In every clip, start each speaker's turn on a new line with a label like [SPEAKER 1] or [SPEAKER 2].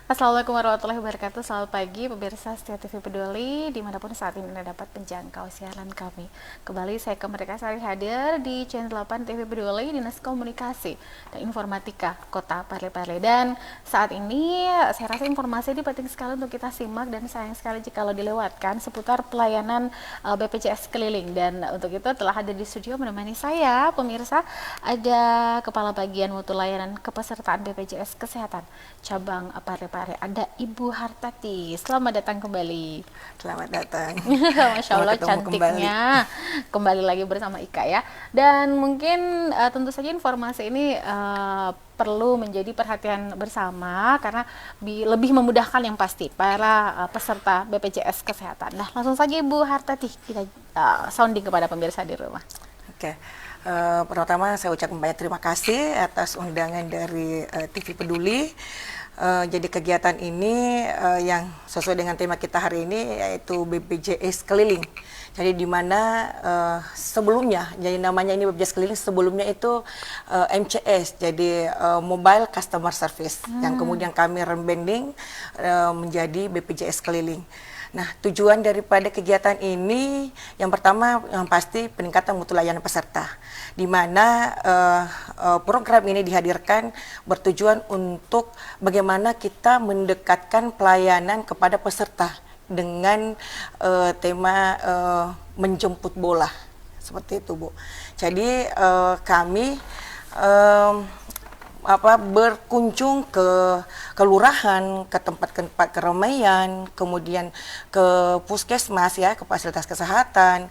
[SPEAKER 1] Assalamualaikum warahmatullahi wabarakatuh. Selamat pagi pemirsa Setia TV Peduli dimanapun saat ini Anda dapat menjangkau siaran kami. Kembali saya ke Merdeka Sari hadir di channel 8 TV Peduli Dinas Komunikasi dan Informatika Kota Parepare. Dan saat ini saya rasa informasi ini penting sekali untuk kita simak dan sayang sekali jika dilewatkan seputar pelayanan BPJS keliling. Dan untuk itu telah hadir di studio menemani saya pemirsa ada Kepala Bagian Mutu Layanan Kepesertaan BPJS Kesehatan Cabang Parepare. Ada Ibu Hartati. Selamat datang kembali.
[SPEAKER 2] Selamat datang.
[SPEAKER 1] Masya Allah cantiknya. Kembali lagi bersama Ika ya. Dan mungkin tentu saja informasi ini perlu menjadi perhatian bersama karena lebih memudahkan yang pasti para peserta BPJS Kesehatan. Nah, langsung saja Ibu Hartati kita sounding kepada pemirsa di rumah.
[SPEAKER 2] Oke. Pertama saya ucapkan banyak terima kasih atas undangan dari TV Peduli. Jadi kegiatan ini yang sesuai dengan tema kita hari ini yaitu BPJS Keliling. Jadi di mana sebelumnya, jadi namanya ini BPJS Keliling, sebelumnya itu MCS, jadi Mobile Customer Service, yang kemudian kami rebranding menjadi BPJS Keliling. Nah, tujuan daripada kegiatan ini yang pertama yang pasti peningkatan mutu layanan peserta, di mana program ini dihadirkan bertujuan untuk bagaimana kita mendekatkan pelayanan kepada peserta dengan tema menjemput bola, seperti itu Bu. Jadi kami berkunjung ke kelurahan, ke tempat-tempat keramaian, kemudian ke puskesmas ya, ke fasilitas kesehatan,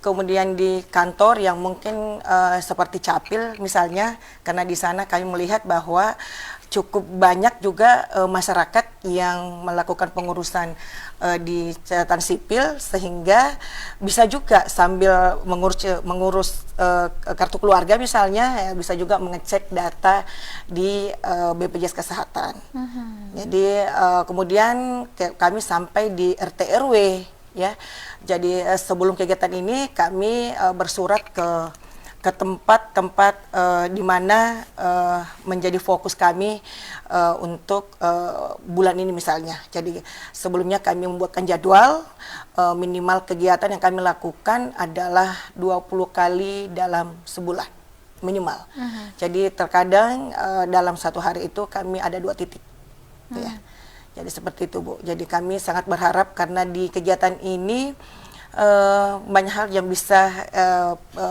[SPEAKER 2] kemudian di kantor yang mungkin seperti Capil misalnya, karena di sana kami melihat bahwa cukup banyak juga masyarakat yang melakukan pengurusan di catatan sipil, sehingga bisa juga sambil mengurus kartu keluarga misalnya, ya, bisa juga mengecek data di BPJS Kesehatan. Jadi kemudian kami sampai di RT RW ya. Jadi sebelum kegiatan ini kami bersurat ke tempat-tempat di mana menjadi fokus kami untuk bulan ini misalnya. Jadi sebelumnya kami membuatkan jadwal, minimal kegiatan yang kami lakukan adalah 20 kali dalam sebulan minimal. Jadi terkadang dalam satu hari itu kami ada 2 titik. Ya. Jadi seperti itu Bu. Jadi kami sangat berharap karena di kegiatan ini banyak hal yang bisa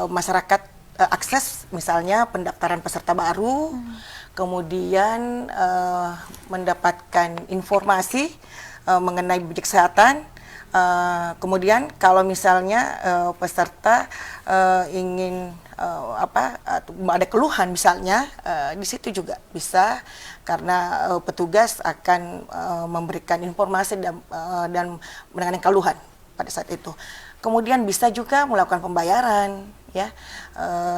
[SPEAKER 2] masyarakat akses, misalnya pendaftaran peserta baru, kemudian mendapatkan informasi mengenai BPJS Kesehatan, kemudian kalau misalnya peserta ingin ada keluhan misalnya, di situ juga bisa, karena petugas akan memberikan informasi dan menangani keluhan pada saat itu. Kemudian bisa juga melakukan pembayaran ya.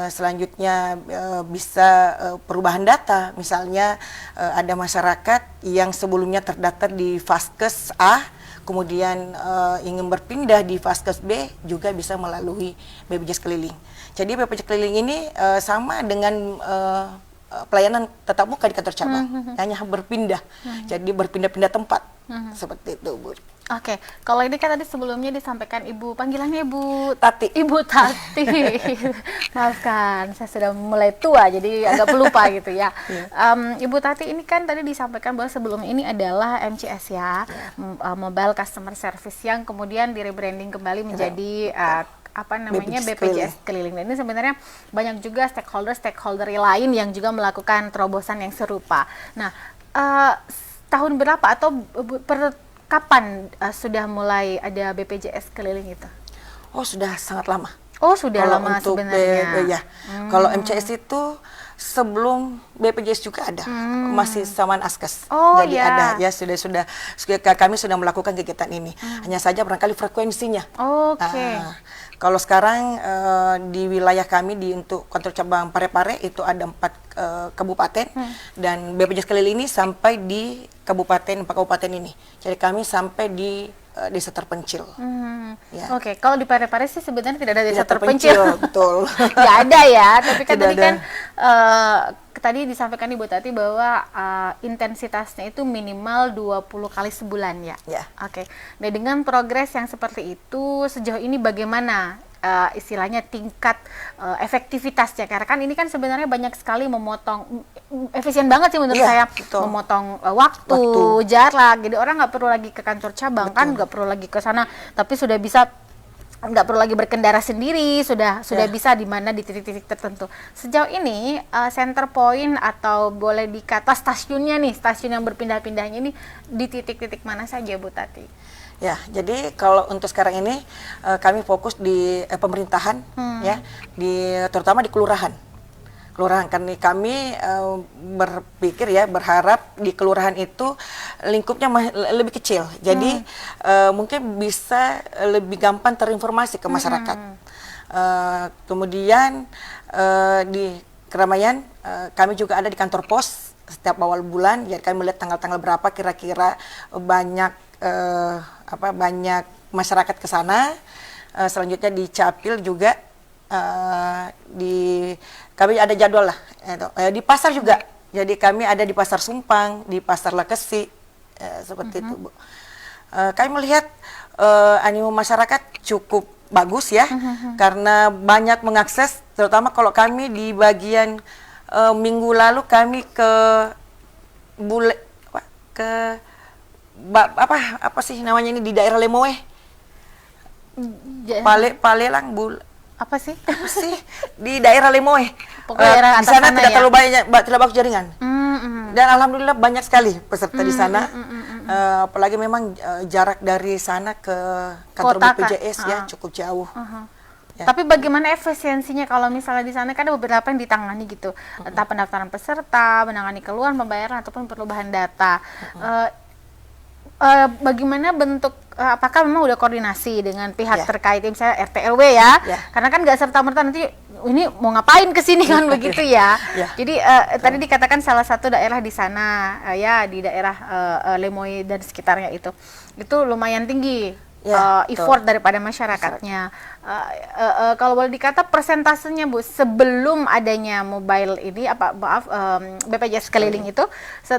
[SPEAKER 2] Selanjutnya bisa perubahan data, misalnya ada masyarakat yang sebelumnya terdaftar di Vaskes A, kemudian ingin berpindah di Vaskes B, juga bisa melalui BPJS Keliling. Jadi BPJS Keliling ini sama dengan pelayanan tatap muka di kantor cabang, hanya berpindah, jadi berpindah-pindah tempat, seperti itu Bu.
[SPEAKER 1] Oke, kalau ini kan tadi sebelumnya disampaikan Ibu, panggilannya Ibu
[SPEAKER 2] Tati.
[SPEAKER 1] Ibu Tati. Maafkan, saya sudah mulai tua jadi agak pelupa gitu ya. Ibu Tati ini kan tadi disampaikan bahwa sebelum ini adalah MCS ya, Mobile Customer Service, yang kemudian di-rebranding kembali menjadi BPJS Keliling. Dan ini sebenarnya banyak juga stakeholder lain yang juga melakukan terobosan yang serupa. Nah, tahun berapa atau kapan sudah mulai ada BPJS Keliling itu?
[SPEAKER 2] Oh, sudah sangat lama.
[SPEAKER 1] Oh, sudah
[SPEAKER 2] kalau
[SPEAKER 1] lama
[SPEAKER 2] untuk
[SPEAKER 1] sebenarnya.
[SPEAKER 2] Kalau MCS itu sebelum BPJS juga ada, masih zaman Askes.
[SPEAKER 1] Oh,
[SPEAKER 2] jadi ada ya, sudah kami sudah melakukan kegiatan ini. Hanya saja barangkali frekuensinya.
[SPEAKER 1] Oke.
[SPEAKER 2] Kalau sekarang di wilayah kami untuk kantor cabang Parepare itu ada 4 kabupaten, dan BPJS Keliling ini sampai di 4 kabupaten ini. Jadi kami sampai di desa terpencil. Ya.
[SPEAKER 1] Oke, kalau di Parepare sih sebenarnya tidak ada desa terpencil.
[SPEAKER 2] Betul.
[SPEAKER 1] Nggak ada ya, tapi kan tadi kan tadi disampaikan Ibu Tati bahwa intensitasnya itu minimal 20 kali sebulan ya.
[SPEAKER 2] Ya.
[SPEAKER 1] Oke. Nah, dengan progres yang seperti itu sejauh ini bagaimana istilahnya tingkat efektivitasnya? Karena kan ini kan sebenarnya banyak sekali memotong, efisien banget sih menurut saya,
[SPEAKER 2] betul.
[SPEAKER 1] memotong waktu, jarak. Jadi orang nggak perlu lagi ke kantor cabang, kan nggak perlu lagi ke sana, tapi sudah bisa, nggak perlu lagi berkendara sendiri, sudah bisa di mana di titik-titik tertentu. Sejauh ini center point atau boleh dikata stasiunnya nih, stasiun yang berpindah-pindahnya ini di titik-titik mana saja Bu Tati?
[SPEAKER 2] Ya, jadi kalau untuk sekarang ini kami fokus di pemerintahan, ya, terutama di kelurahan. Karena kami berpikir ya, berharap di kelurahan itu lingkupnya lebih kecil, jadi mungkin bisa lebih gampang terinformasi ke masyarakat. Kemudian di keramaian kami juga ada di kantor pos setiap awal bulan, jadi kami melihat tanggal-tanggal berapa kira-kira banyak banyak masyarakat ke sana. Selanjutnya di Capil juga kami ada jadwal lah, di pasar juga. Jadi kami ada di Pasar Sumpang, di Pasar Lekesi, seperti itu, Bu. Kami melihat animo masyarakat cukup bagus ya, karena banyak mengakses, terutama kalau kami di bagian minggu lalu kami apa sih namanya ini di daerah Lemoe, Palelang
[SPEAKER 1] apa sih
[SPEAKER 2] di daerah Lemoe.
[SPEAKER 1] Pokoknya
[SPEAKER 2] di sana tidak
[SPEAKER 1] ya?
[SPEAKER 2] terlalu banyak, tidak bagus jaringan. Dan alhamdulillah banyak sekali peserta di sana. Apalagi memang jarak dari sana ke kantor
[SPEAKER 1] Kota,
[SPEAKER 2] BPJS ya cukup jauh. Ya.
[SPEAKER 1] Tapi bagaimana efisiensinya kalau misalnya di sana kan ada beberapa yang ditangani gitu, entah pendaftaran peserta, menangani keluhan, pembayaran ataupun perubahan data. Bagaimana bentuk, apakah memang udah koordinasi dengan pihak terkait, misalnya RT RW ya? Karena kan nggak serta-merta nanti ini mau ngapain ke sini kan begitu ya. Jadi tadi dikatakan salah satu daerah di sana ya, di daerah Lemoy dan sekitarnya itu lumayan tinggi effort daripada masyarakatnya. Kalau boleh dikata persentasenya Bu, sebelum adanya mobile ini BPJS keliling itu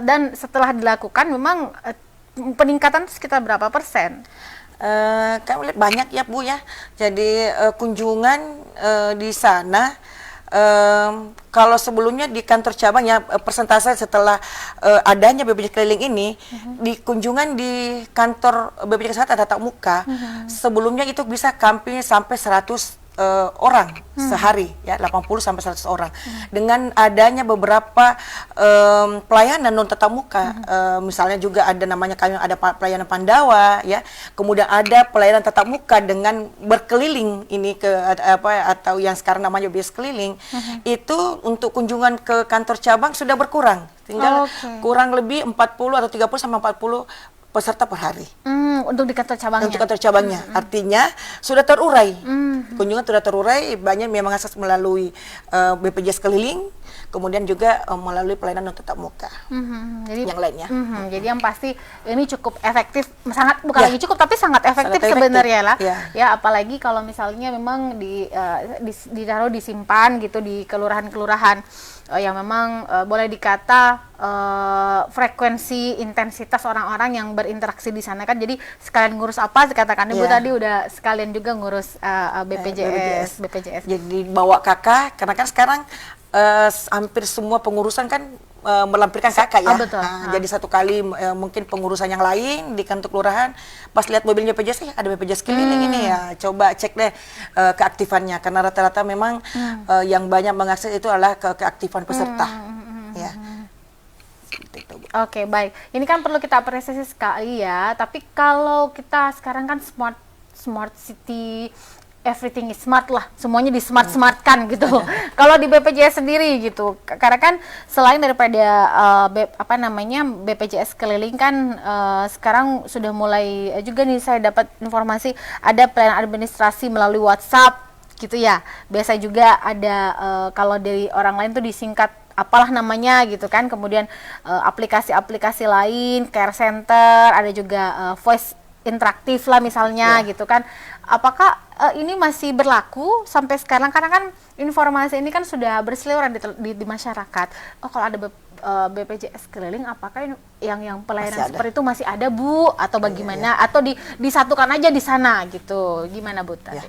[SPEAKER 1] dan setelah dilakukan memang peningkatan sekitar berapa persen?
[SPEAKER 2] Kami lihat banyak ya Bu ya. Jadi kunjungan di sana, kalau sebelumnya di kantor cabang ya persentase setelah adanya BPJS keliling ini, di kunjungan di kantor BPJS Kesehatan tatap muka, sebelumnya itu bisa sampai 100 orang sehari ya, 80 sampai 100 orang. Dengan adanya beberapa pelayanan non tatap muka, misalnya juga ada namanya kami ada pelayanan Pandawa ya, kemudian ada pelayanan tatap muka dengan berkeliling ini ke atau yang sekarang namanya BPJS keliling. Itu untuk kunjungan ke kantor cabang sudah berkurang, tinggal kurang lebih 40 atau 30 sampai 40 peserta per hari.
[SPEAKER 1] Untuk di kantor cabangnya?
[SPEAKER 2] Untuk kantor cabangnya. Artinya sudah terurai. Kunjungan sudah terurai, banyak memang akses melalui BPJS keliling, kemudian juga melalui pelayanan non tatap muka. Jadi yang lainnya.
[SPEAKER 1] Jadi yang pasti ini cukup efektif, bukan lagi cukup tapi sangat efektif sebenarnya lah. Ya, apalagi kalau misalnya memang ditaruh disimpan gitu di kelurahan-kelurahan yang memang boleh dikata frekuensi intensitas orang-orang yang berinteraksi di sana kan, jadi sekalian ngurus apa dikatakan Ibu tadi udah sekalian juga ngurus BPJS.
[SPEAKER 2] Jadi bawa kakak, karena kan sekarang hampir semua pengurusan kan melampirkan kakak ya.
[SPEAKER 1] Betul.
[SPEAKER 2] Jadi satu kali mungkin pengurusan yang lain di kantor kelurahan, pas lihat mobilnya BPJS ada BPJS keliling ini ya, coba cek deh keaktifannya, karena rata-rata memang yang banyak mengakses itu adalah keaktifan peserta. Ya.
[SPEAKER 1] Oke, baik. Ini kan perlu kita apresiasi sekali ya. Tapi kalau kita sekarang kan smart city, everything is smart lah, semuanya di smart-smartkan gitu. Kalau di BPJS sendiri gitu, karena kan selain daripada BPJS keliling kan sekarang sudah mulai juga nih saya dapat informasi ada pelayanan administrasi melalui WhatsApp gitu ya. Biasa juga ada kalau dari orang lain tuh disingkat apalah namanya gitu kan. Kemudian aplikasi-aplikasi lain, care center, ada juga voice interaktif lah misalnya gitu kan. apakah ini masih berlaku sampai sekarang? Karena kan informasi ini kan sudah berseliweran di masyarakat. Oh, kalau ada BPJS keliling, apakah yang pelayanan seperti itu masih ada, Bu, atau bagaimana? Atau disatukan aja di sana gitu? Gimana, Bu, tadi?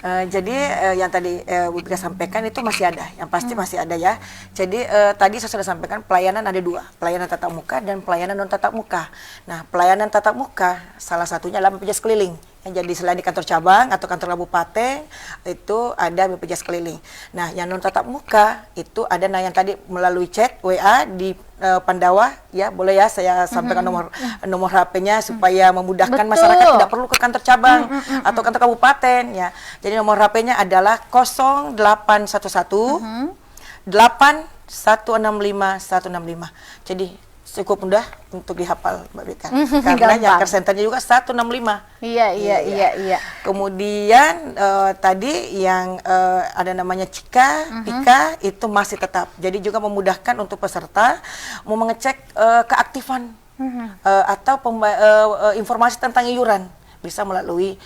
[SPEAKER 2] Jadi yang tadi Bu Bika sampaikan itu masih ada, yang pasti masih ada ya. Jadi tadi saya sudah sampaikan pelayanan ada 2, pelayanan tatap muka dan pelayanan non tatap muka. Nah, pelayanan tatap muka salah satunya adalah BPJS keliling. Jadi selain di kantor cabang atau kantor kabupaten itu ada BPJS keliling. Nah, yang non tatap muka itu ada yang tadi melalui chat WA di Pandawa ya, boleh ya saya sampaikan nomor HP-nya supaya memudahkan masyarakat tidak perlu ke kantor cabang atau kantor kabupaten ya. Jadi nomor HP-nya adalah 0811 8165 165. Jadi cukup mudah untuk dihafal, Mbak Bika. Karena yang center-nya juga 165.
[SPEAKER 1] Iya.
[SPEAKER 2] Kemudian tadi yang ada namanya Cika, Pika itu masih tetap. Jadi juga memudahkan untuk peserta mau mengecek keaktifan atau informasi tentang iuran. Bisa melalui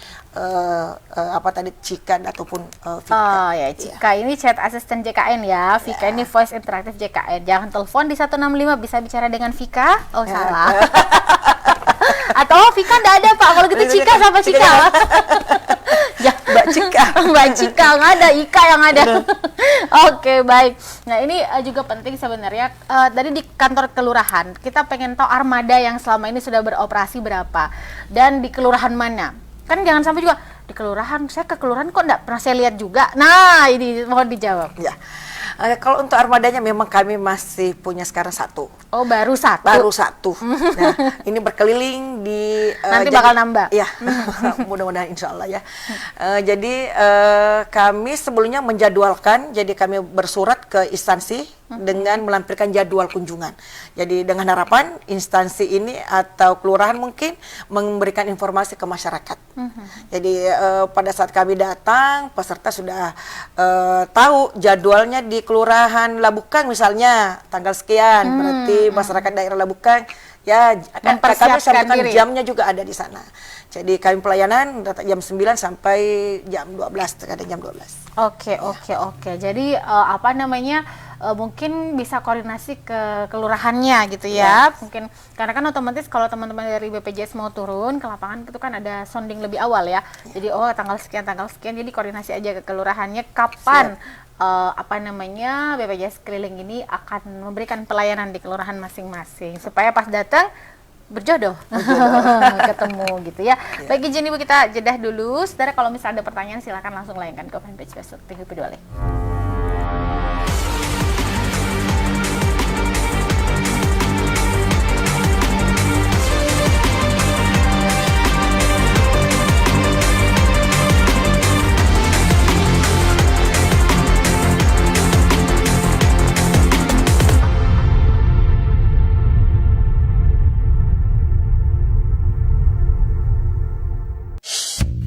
[SPEAKER 2] Cika ataupun Vika.
[SPEAKER 1] Oh ya, Cika ini chat asisten JKN ya, Vika ini voice interaktif JKN. Jangan telepon di 165, bisa bicara dengan Vika. Oh salah. Atau Vika enggak ada, Pak. Kalau gitu Cika sama Cika. Ya,
[SPEAKER 2] Mbak Cika.
[SPEAKER 1] Mbak Cika nggak ada, Ika yang ada. Oke, baik. Nah, ini juga penting sebenarnya. Tadi di kantor kelurahan, kita pengen tahu armada yang selama ini sudah beroperasi berapa dan di kelurahan mana. Kan jangan sampai juga di kelurahan, saya ke kelurahan kok nggak pernah saya lihat juga. Nah, ini mohon dijawab.
[SPEAKER 2] Ya. Kalau untuk armadanya memang kami masih punya sekarang 1.
[SPEAKER 1] Oh, baru 1.
[SPEAKER 2] Baru 1. Nah, ini berkeliling di
[SPEAKER 1] nanti bakal nambah.
[SPEAKER 2] Ya, mudah-mudahan insya Allah ya. Jadi kami sebelumnya menjadwalkan, jadi kami bersurat ke instansi dengan melampirkan jadwal kunjungan. Jadi dengan harapan instansi ini atau kelurahan mungkin memberikan informasi ke masyarakat. Jadi pada saat kami datang, peserta sudah tahu jadwalnya di Kelurahan Labukang misalnya tanggal sekian, berarti masyarakat daerah Labukang ya akan kami sampaikan jamnya juga ada di sana. Jadi kami pelayanan jam 9 sampai jam 12, terkadang jam 12.
[SPEAKER 1] Oke. Jadi mungkin bisa koordinasi ke kelurahannya gitu ya. Mungkin karena kan otomatis kalau teman-teman dari BPJS mau turun ke lapangan itu kan ada sounding lebih awal ya. Jadi tanggal sekian jadi koordinasi aja ke kelurahannya kapan BPJS keliling ini akan memberikan pelayanan di kelurahan masing-masing supaya pas datang berjodoh. Ketemu gitu ya. Baik, izin Ibu kita jedah dulu. Saudara, kalau misalnya ada pertanyaan silakan langsung layangkan ke fanpage Facebook TV Peduli.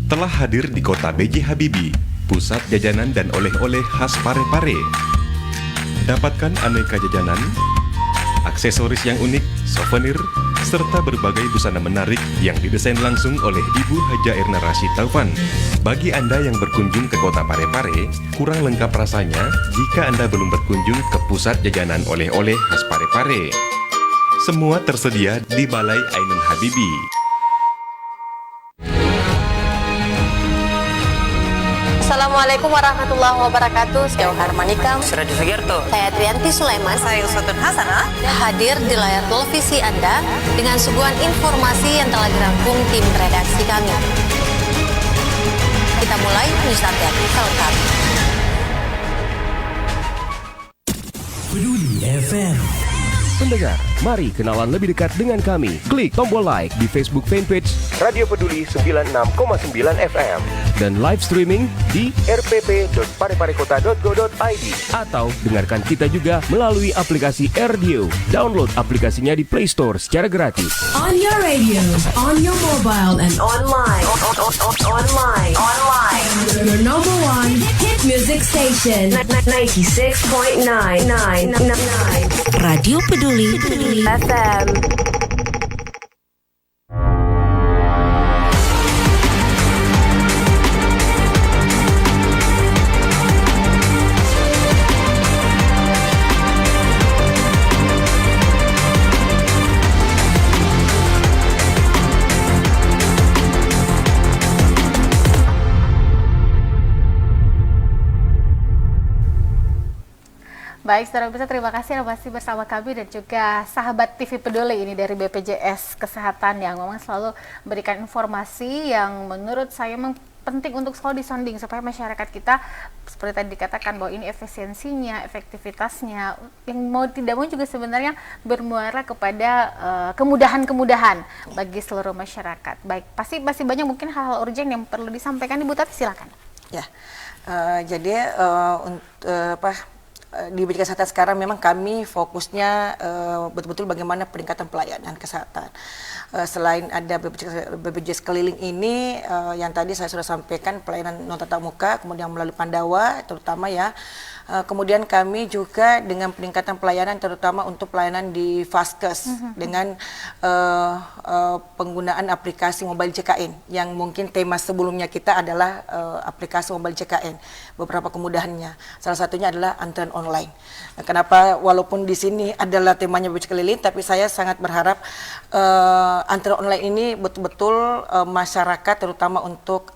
[SPEAKER 3] Telah hadir di kota B.J. Habibie, pusat jajanan dan oleh-oleh khas Parepare. Dapatkan aneka jajanan, aksesoris yang unik, souvenir, serta berbagai busana menarik yang didesain langsung oleh Ibu Haja Erna Rashid Taufan. Bagi Anda yang berkunjung ke kota Parepare, kurang lengkap rasanya jika Anda belum berkunjung ke pusat jajanan oleh-oleh khas Parepare. Semua tersedia di Balai Ainun Habibie.
[SPEAKER 4] Assalamualaikum warahmatullahi wabarakatuh. Saya Harmanikam.
[SPEAKER 5] Suradi Sugiarto.
[SPEAKER 4] Saya Trianti Sulaiman.
[SPEAKER 5] Saya Uswatun Hasanah.
[SPEAKER 4] Hadir di layar televisi Anda dengan suguhan informasi yang telah dirangkum tim redaksi kami. Kita mulai news update selengkap.
[SPEAKER 6] Peduli FM. Pendengar, mari kenalan lebih dekat dengan kami. Klik tombol like di Facebook fanpage Radio Peduli 96,9 FM dan live streaming di rpp.pareparekota.go.id atau dengarkan kita juga melalui aplikasi RDio. Download aplikasinya di Play Store secara gratis.
[SPEAKER 7] On your radio, on your mobile and online. Your number one hit music station 96.9.
[SPEAKER 8] Radio Peduli
[SPEAKER 7] FM.
[SPEAKER 1] Baik, saudara pemirsa, terima kasih masih bersama kami dan juga sahabat TV Peduli ini dari BPJS Kesehatan yang memang selalu memberikan informasi yang menurut saya penting untuk selalu disonding supaya masyarakat kita seperti tadi dikatakan bahwa ini efisiensinya, efektivitasnya yang mau tidak mau juga sebenarnya bermuara kepada kemudahan-kemudahan bagi seluruh masyarakat. Baik, pasti masih banyak mungkin hal-hal urgent yang perlu disampaikan, Ibu Tati, silakan.
[SPEAKER 2] Ya, jadi di BPJS Kesehatan sekarang memang kami fokusnya betul-betul bagaimana peningkatan pelayanan kesehatan. Selain ada BPJS keliling ini yang tadi saya sudah sampaikan pelayanan non tatap muka, kemudian melalui Pandawa terutama ya. Kemudian kami juga dengan peningkatan pelayanan terutama untuk pelayanan di Vaskes dengan penggunaan aplikasi mobile JKN yang mungkin tema sebelumnya kita adalah aplikasi mobile JKN. Beberapa kemudahannya. Salah satunya adalah antrean online. Nah, kenapa walaupun di sini adalah temanya BPJS keliling, tapi saya sangat berharap antrean online ini betul-betul masyarakat terutama untuk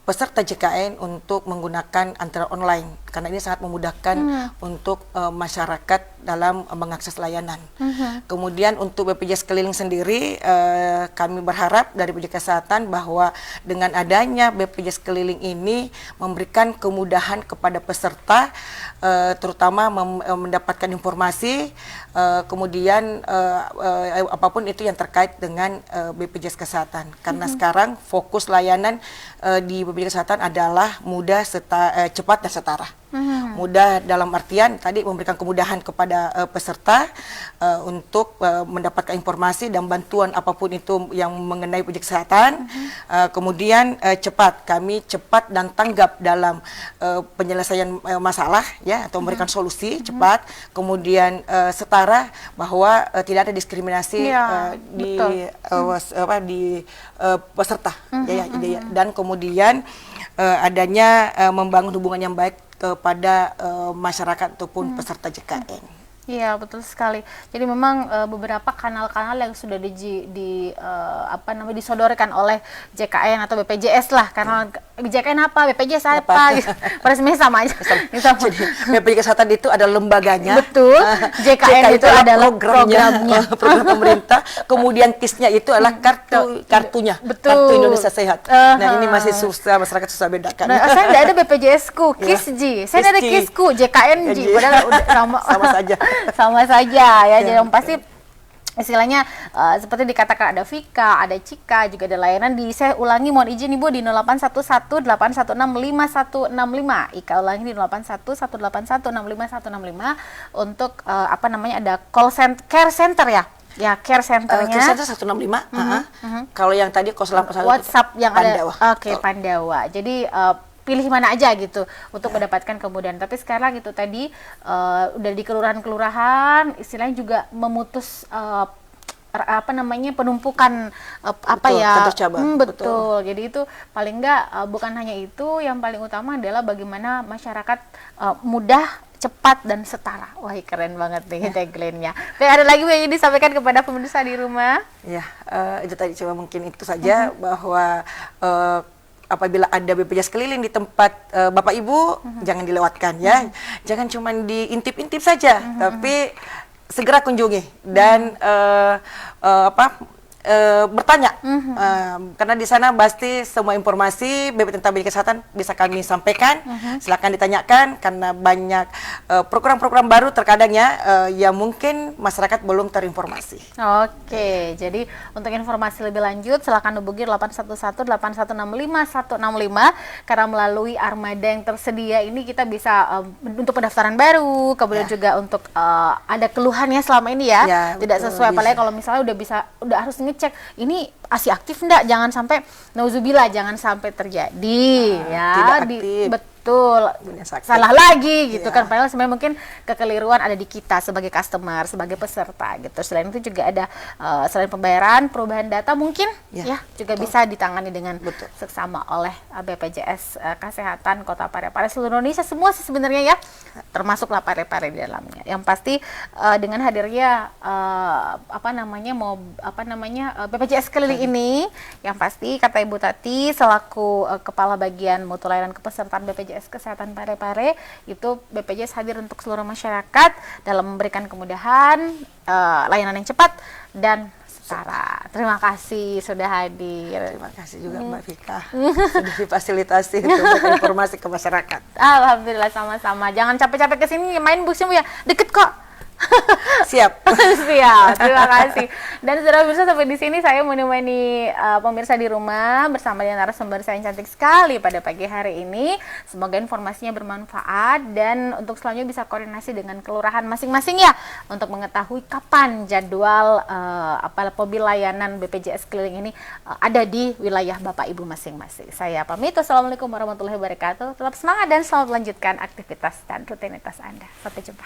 [SPEAKER 2] peserta JKN untuk menggunakan antrean online karena ini sangat memudahkan untuk masyarakat dalam mengakses layanan. Kemudian untuk BPJS keliling sendiri kami berharap dari BPJS Kesehatan bahwa dengan adanya BPJS keliling ini memberikan kemudahan kepada peserta terutama mendapatkan informasi kemudian apapun itu yang terkait dengan BPJS Kesehatan karena sekarang fokus layanan di BPJS Kesehatan adalah mudah, cepat dan setara. Mudah dalam artian tadi memberikan kemudahan kepada peserta untuk mendapatkan informasi dan bantuan apapun itu yang mengenai BPJS Kesehatan. Kemudian cepat, kami cepat dan tanggap dalam penyelesaian masalah ya atau memberikan solusi cepat. Kemudian setara bahwa tidak ada diskriminasi di peserta dan kemudian adanya membangun hubungan yang baik kepada masyarakat ataupun peserta JKN.
[SPEAKER 1] Iya, betul sekali. Jadi memang beberapa kanal-kanal yang sudah disodorkan oleh JKN atau BPJS lah. Kanal JKN apa, BPJS apa, gitu. Resminya sama aja.
[SPEAKER 2] Jadi BPJS Kesehatan itu adalah lembaganya.
[SPEAKER 1] Betul. JKN itu adalah programnya.
[SPEAKER 2] Program pemerintah. Kemudian KIS-nya itu adalah kartunya.
[SPEAKER 1] Betul.
[SPEAKER 2] Kartu Indonesia Sehat. Nah, ini masih susah, masyarakat susah bedakan.
[SPEAKER 1] Nah, saya tidak ada BPJS-ku, KIS-Ji. Saya tidak ada KIS-ku, JKN-Ji. Padahal udah sama saja. Sama saja ya, jadi yang pasti istilahnya seperti dikatakan ada Vika, ada Cika, juga ada layanan di, saya ulangi mohon izin Ibu, di 0811-816-5165. Ika ulangi di 0811-816-5165 untuk ada care center ya. Ya, care centernya.
[SPEAKER 2] Care center 165. Kalau yang tadi 081
[SPEAKER 1] WhatsApp yang
[SPEAKER 2] Pandawa.
[SPEAKER 1] ada. Oke, Pandawa. Jadi pilih mana aja gitu untuk mendapatkan kemudahan. Tapi sekarang itu tadi udah di kelurahan-kelurahan istilahnya juga memutus penumpukan betul. Jadi itu paling enggak bukan hanya itu, yang paling utama adalah bagaimana masyarakat mudah, cepat dan setara. Wah, keren banget nih tagline-nya. Tapi ada lagi yang ingin disampaikan kepada pemirsa di rumah?
[SPEAKER 2] Ya, itu tadi cuma mungkin itu saja bahwa apabila ada BPJS keliling di tempat Bapak Ibu, jangan dilewatkan ya. Jangan cuma diintip-intip saja, tapi segera kunjungi dan bertanya karena di sana pasti semua informasi tentang BPJS Kesehatan bisa kami sampaikan. Silakan ditanyakan karena banyak program-program baru terkadang yang mungkin masyarakat belum terinformasi.
[SPEAKER 1] Oke, jadi untuk informasi lebih lanjut silakan hubungi 811-8165-165 karena melalui armada yang tersedia ini kita bisa untuk pendaftaran baru, kemudian juga untuk ada keluhannya selama ini ya tidak sesuai, apalagi kalau misalnya udah harus ngecek ini masih aktif enggak, jangan sampai nauzubillah jangan sampai terjadi
[SPEAKER 2] tidak aktif.
[SPEAKER 1] Betul, salah lagi gitu kan, padahal sebenarnya mungkin kekeliruan ada di kita sebagai customer, sebagai peserta gitu. Selain itu juga ada selain pembayaran, perubahan data mungkin juga bisa ditangani dengan seksama oleh BPJS Kesehatan Kota Parepare seluruh Indonesia semua sih sebenarnya ya, termasuklah Parepare di dalamnya. Yang pasti dengan hadirnya BPJS keliling ini, yang pasti kata Ibu Tati selaku Kepala Bagian Mutu Layanan Kepesertaan BPJS BPJS Kesehatan Parepare itu BPJS hadir untuk seluruh masyarakat dalam memberikan kemudahan, layanan yang cepat dan setara. Terima kasih sudah hadir.
[SPEAKER 2] Terima kasih juga Mbak Vika sudah difasilitasi untuk memberikan informasi ke masyarakat.
[SPEAKER 1] Alhamdulillah, sama-sama. Jangan capek-capek kesini main busnya ya, deket kok.
[SPEAKER 2] Siap.
[SPEAKER 1] Siap, terima kasih. Dan saudara pemirsa, sampai di sini saya menemani pemirsa di rumah bersama dengan narasumber saya yang cantik sekali pada pagi hari ini. Semoga informasinya bermanfaat dan untuk selanjutnya bisa koordinasi dengan kelurahan masing-masing ya untuk mengetahui kapan jadwal apalagi layanan BPJS keliling ini ada di wilayah Bapak Ibu masing-masing. Saya pamit. Wassalamualaikum warahmatullahi wabarakatuh. Tetap semangat dan selamat melanjutkan aktivitas dan rutinitas Anda. Sampai jumpa.